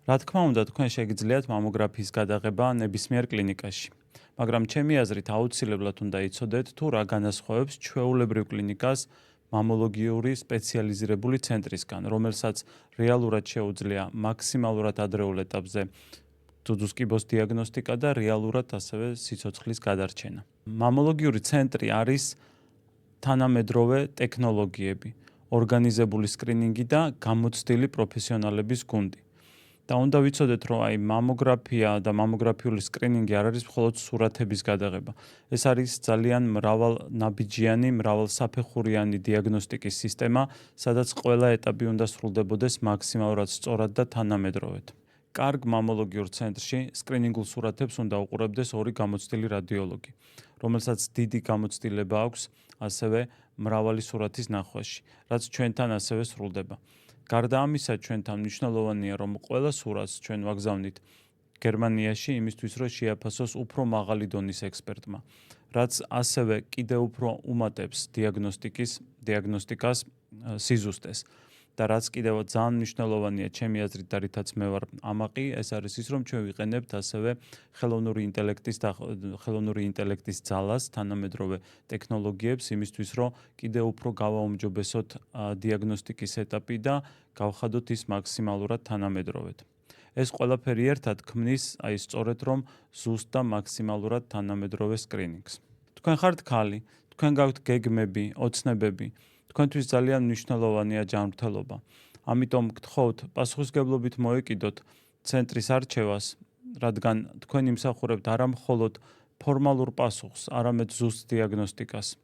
რა თქმა უნდა, თქვენ შეგიძლიათ მამოგრაფიის გადაღება ნებისმიერ კლინიკაში. მაგრამ ჩემი აზრით აუცილებლად უნდა იცოდეთ, თუ რა განასხვავებს ჩვეულებრივ კლინიკას მამოლოგიური სპეციალიზირებული ცენტრისგან, რომელსაც რეალურად შეუძლია მაქსიმალურად ადრეულ ეტაპზე ძუძუს კიბოს დიაგნოსტიკა და რეალურად ასევე სიცოცხლის გადარჩენა. მამოლოგიური ცენტრი არის თანამედროვე ტექნოლოგიები, ორგანიზებული სკრინინგი და გამოცდილი პროფესიონალების გუნდი. და უნდა ვიცოდეთ, რომ აი მამოგრაფია და მამოგრაფიული სკრინინგი არ არის მხოლოდ სურათების გადაღება. ეს არის ძალიან მრავალნაბიჯიანი, მრავალსაფეხურიანი დიაგნოსტიკის სისტემა, სადაც ყველა ეტაპი უნდა სრულდებოდეს მაქსიმალურად სწორად და თანამედროვედ. კარგ მამოლოგიურ ცენტრში სკრინინგულ სურათებს უნდა უყურებდეს ორი გამოცდილი რადიოლოგი, რომელსაც დიდი გამოცდილება აქვს ასევე მრავალი სურათის ნახვაში, რაც ჩვენთან ასევე სრულდება. გარდა ამისა, ჩვენთან მნიშვნელოვანია, რომ ყველა სურათს ჩვენ ვაგზავნით გერმანიაში იმისთვის, რომ შეაფასოს უფრო მაღალი დონის ექსპერტმა, რაც ასევე კიდევ უფრო უმატებს დიაგნოსტიკას სიზუსტეს. და რაც კიდევ ძალიან მნიშვნელოვანია ჩემი აზრით და რითაც მე ვარ ამაყი, ეს არის ის, რომ ჩვენ ვიყენებთ ასევე ხელოვნური ინტელექტის ძალას, თანამედროვე ტექნოლოგიებს იმისთვის, რომ კიდევ უფრო გავაუმჯობესოთ დიაგნოსტიკის ეტაპი და გავხადოთ ის მაქსიმალურად თანამედროვედ. ეს ყველაფერი ერთად ქმნის აი სწორედ რომ ზუსტ და მაქსიმალურად თანამედროვე სკრინინგს. თქვენ ხართ ქალი, თქვენ გაქვთ გეგმები, ოცნებები, თქვენთვის ძალიან მნიშვნელოვანია ჯანმრთელობა. ამიტომ გთხოვთ, პასუხისმგებლობით მოეკიდოთ ცენტრის არჩევას, რადგან თქვენ იმსახურებთ არა მხოლოდ ფორმალურ პასუხს, არამედ ზუსტ დიაგნოსტიკას.